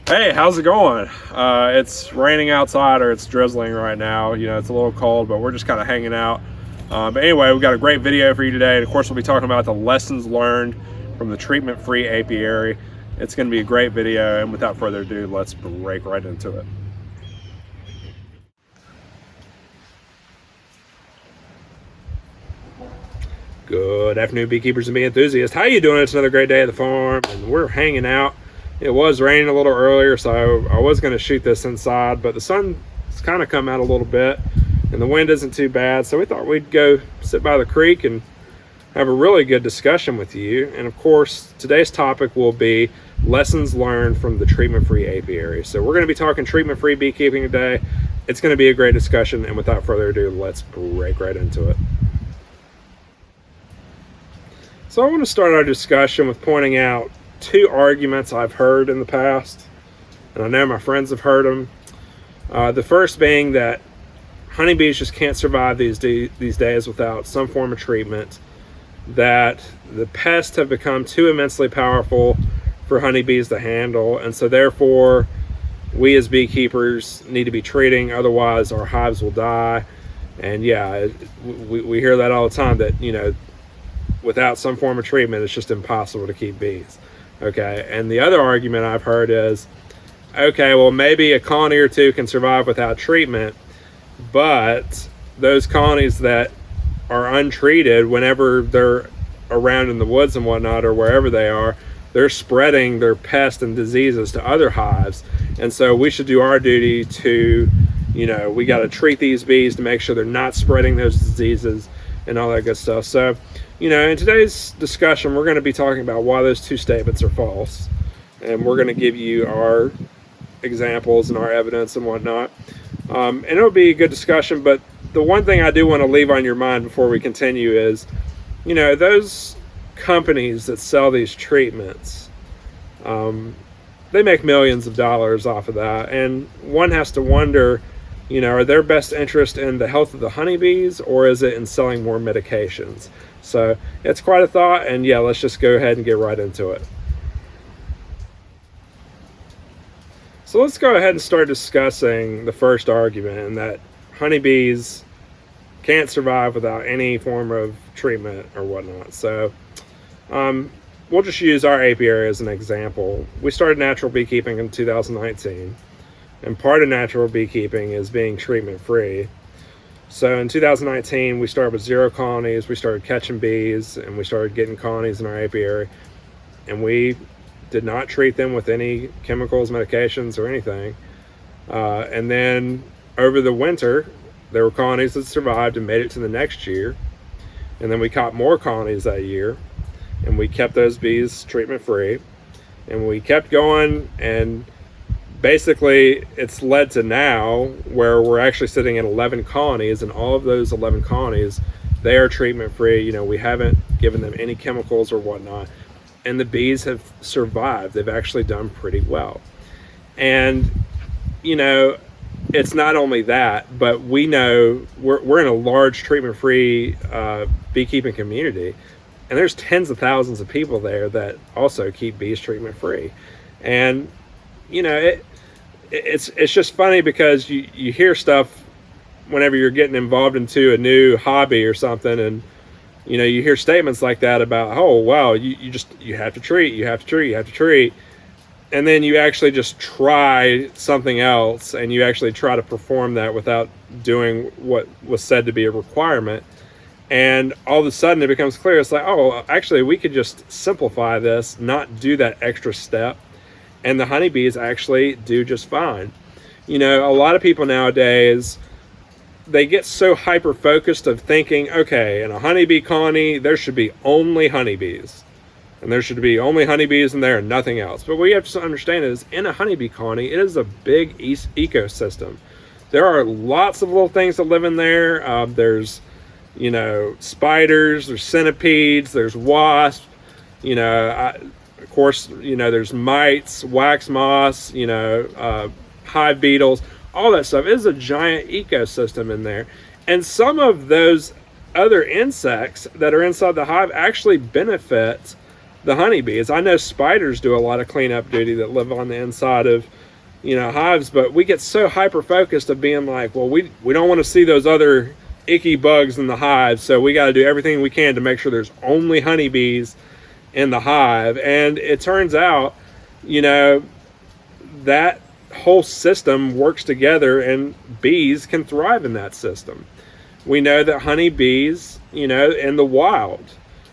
Hey, how's it going? It's raining outside, or it's drizzling right now. You know, it's a little cold, but we're just kind of hanging out. But anyway, we've got a great video for you today. And of course, we'll be talking about the lessons learned from the treatment-free apiary. It's going to be a great video, and without further ado, let's break right into it. Good afternoon, beekeepers and bee enthusiasts. How you doing? It's another great day at the farm, and we're hanging out. It was raining a little earlier, so I was going to shoot this inside, but the sun's kind of come out a little bit, and the wind isn't too bad, so we thought we'd go sit by the creek and have a really good discussion with you. And of course, today's topic will be lessons learned from the treatment-free apiary. So we're going to be talking treatment-free beekeeping today. It's going to be a great discussion, and without further ado, let's break right into it. So I want to start our discussion with pointing out two arguments I've heard in the past, and I know my friends have heard them. The first being that honeybees just can't survive these days without some form of treatment, that the pests have become too immensely powerful for honeybees to handle, and so therefore we as beekeepers need to be treating, otherwise our hives will die. And yeah, we hear that all the time, that, you know, without some form of treatment, it's just impossible to keep bees. Okay, and the other argument I've heard is, okay, well, maybe a colony or two can survive without treatment, but those colonies that are untreated, whenever they're around in the woods and whatnot, or wherever they are, they're spreading their pests and diseases to other hives. And so we should do our duty to, you know, we got to treat these bees to make sure they're not spreading those diseases and all that good stuff. So, you know, in today's discussion, we're going to be talking about why those two statements are false. And we're going to give you our examples and our evidence and whatnot. And it'll be a good discussion, but the one thing I do want to leave on your mind before we continue is, you know, those companies that sell these treatments, they make millions of dollars off of that. And one has to wonder, you know, are their best interest in the health of the honeybees, or is it in selling more medications? So it's quite a thought, and yeah, let's just go ahead and get right into it. So let's go ahead and start discussing the first argument, and that honeybees can't survive without any form of treatment or whatnot. So we'll just use our apiary as an example. We started natural beekeeping in 2019, and part of natural beekeeping is being treatment-free. So in 2019, we started with 0 colonies. We started catching bees, and we started getting colonies in our apiary, and we did not treat them with any chemicals, medications, or anything. And then over the winter, there were colonies that survived and made it to the next year. And then we caught more colonies that year, and we kept those bees treatment-free. And we kept going, and basically it's led to now where we're actually sitting at 11 colonies, and all of those 11 colonies, they are treatment-free. You know, we haven't given them any chemicals or whatnot, and the bees have survived. They've actually done pretty well. And, you know, it's not only that, but we know we're in a large treatment-free beekeeping community, and there's tens of thousands of people there that also keep bees treatment-free. And, you know, it's just funny because you hear stuff whenever you're getting involved into a new hobby or something, and, you know, you hear statements like that about, oh, wow, you have to treat, and then you actually just try something else, and you actually try to perform that without doing what was said to be a requirement. And all of a sudden it becomes clear, it's like, oh, actually we could just simplify this, not do that extra step, and the honeybees actually do just fine. You know, a lot of people nowadays, they get so hyper focused of thinking, okay, in a honeybee colony, there should be only honeybees, and there should be only honeybees in there and nothing else. But what you have to understand is, in a honeybee colony, it is a big ecosystem. There are lots of little things that live in there. There's, you know, spiders, there's centipedes, there's wasps, you know, of course, you know, there's mites, wax moths, you know, hive beetles, all that stuff. It is a giant ecosystem in there. And some of those other insects that are inside the hive actually benefit the honeybees. I know spiders do a lot of cleanup duty that live on the inside of, hives, but we get so hyper focused of being like, well, we don't want to see those other icky bugs in the hive, so we got to do everything we can to make sure there's only honeybees in the hive. And it turns out, that whole system works together, and bees can thrive in that system. We know that honeybees, in the wild,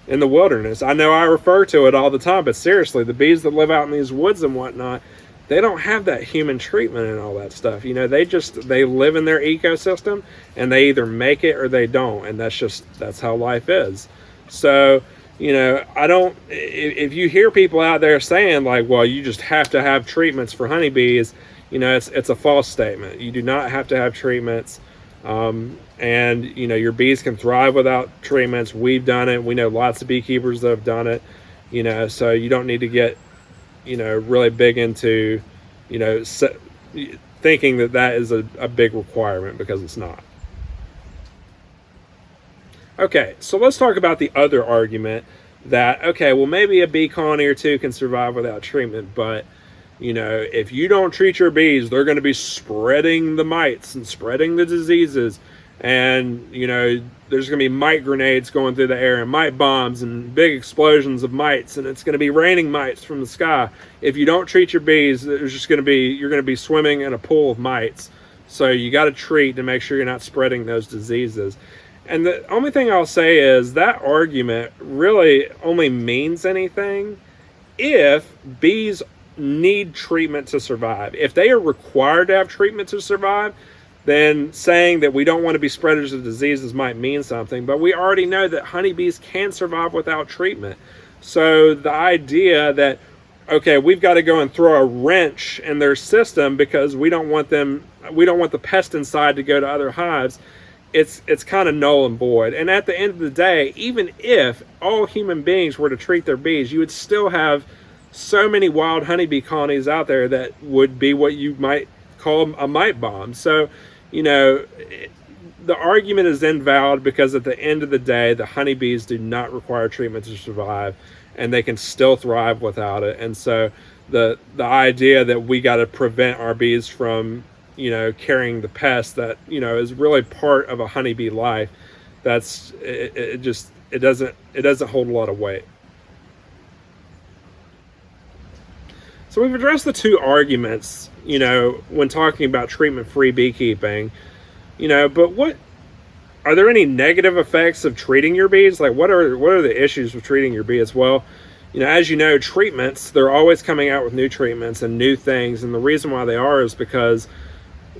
in the wilderness, I know I refer to it all the time, but seriously, the bees that live out in these woods and whatnot, they don't have that human treatment and all that stuff. They live in their ecosystem, and they either make it or they don't, and that's how life is. So, if you hear people out there saying like, well, you just have to have treatments for honeybees, it's a false statement. You do not have to have treatments. And your bees can thrive without treatments. We've done it. We know lots of beekeepers that have done it, so you don't need to get, really big into, thinking that is a big requirement, because it's not. Okay, so let's talk about the other argument that, okay, well, maybe a bee colony or two can survive without treatment, but, if you don't treat your bees, they're going to be spreading the mites and spreading the diseases. And, there's going to be mite grenades going through the air and mite bombs and big explosions of mites. And it's going to be raining mites from the sky. If you don't treat your bees, you're going to be swimming in a pool of mites. So you got to treat to make sure you're not spreading those diseases. And the only thing I'll say is that argument really only means anything if bees need treatment to survive. If they are required to have treatment to survive, then saying that we don't want to be spreaders of diseases might mean something. But we already know that honeybees can survive without treatment. So the idea that, okay, we've got to go and throw a wrench in their system because we don't want the pest inside to go to other hives, it's kind of null and void. And at the end of the day, even if all human beings were to treat their bees, you would still have so many wild honeybee colonies out there that would be what you might call a mite bomb. So, the argument is invalid, because at the end of the day, the honeybees do not require treatment to survive, and they can still thrive without it. And so the idea that we got to prevent our bees from carrying the pest that is really part of a honeybee life, it doesn't hold a lot of weight. So we've addressed the two arguments when talking about treatment-free beekeeping, but what are there any negative effects of treating your bees? Like, what are the issues with treating your bees? Well, as you know, treatments, they're always coming out with new treatments and new things, and the reason why they are is because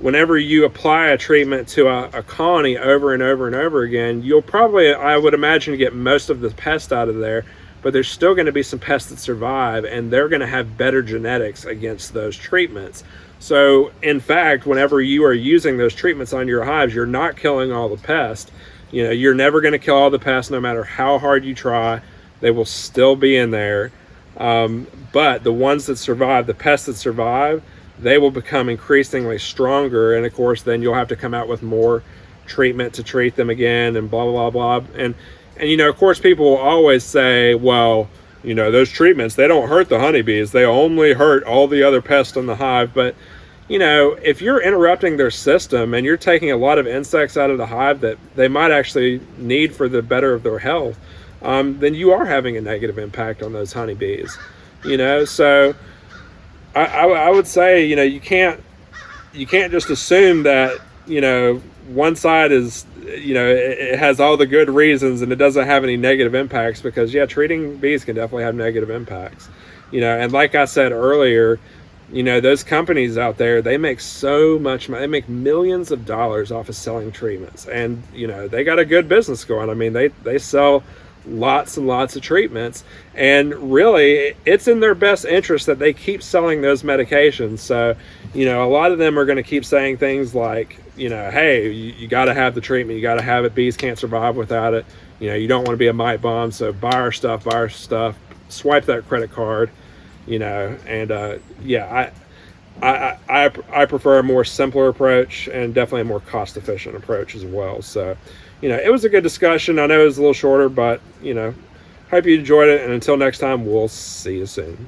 whenever you apply a treatment to a colony over and over and over again, you'll probably, I would imagine, get most of the pest out of there, but there's still going to be some pests that survive, and they're going to have better genetics against those treatments. So in fact, whenever you are using those treatments on your hives, you're not killing all the pests. You're never going to kill all the pests, no matter how hard you try. They will still be in there. But the ones that survive, the pests that survive, they will become increasingly stronger, and of course then you'll have to come out with more treatment to treat them again, and blah blah blah. And of course people will always say, well, those treatments, they don't hurt the honeybees, they only hurt all the other pests in the hive. But if you're interrupting their system and you're taking a lot of insects out of the hive that they might actually need for the better of their health, then you are having a negative impact on those honeybees. So I would say, you can't just assume that, one side is, it has all the good reasons and it doesn't have any negative impacts, because treating bees can definitely have negative impacts. And like I said earlier, those companies out there, they make so much money. They make millions of dollars off of selling treatments, and they got a good business going. I mean, they sell lots and lots of treatments, and really it's in their best interest that they keep selling those medications. So a lot of them are going to keep saying things like, hey, you got to have the treatment, you got to have it, bees can't survive without it, you don't want to be a mite bomb, so buy our stuff, swipe that credit card, and I prefer a more simpler approach, and definitely a more cost efficient approach as well. So it was a good discussion. I know it was a little shorter, but Hope you enjoyed it, and until next time, we'll see you soon.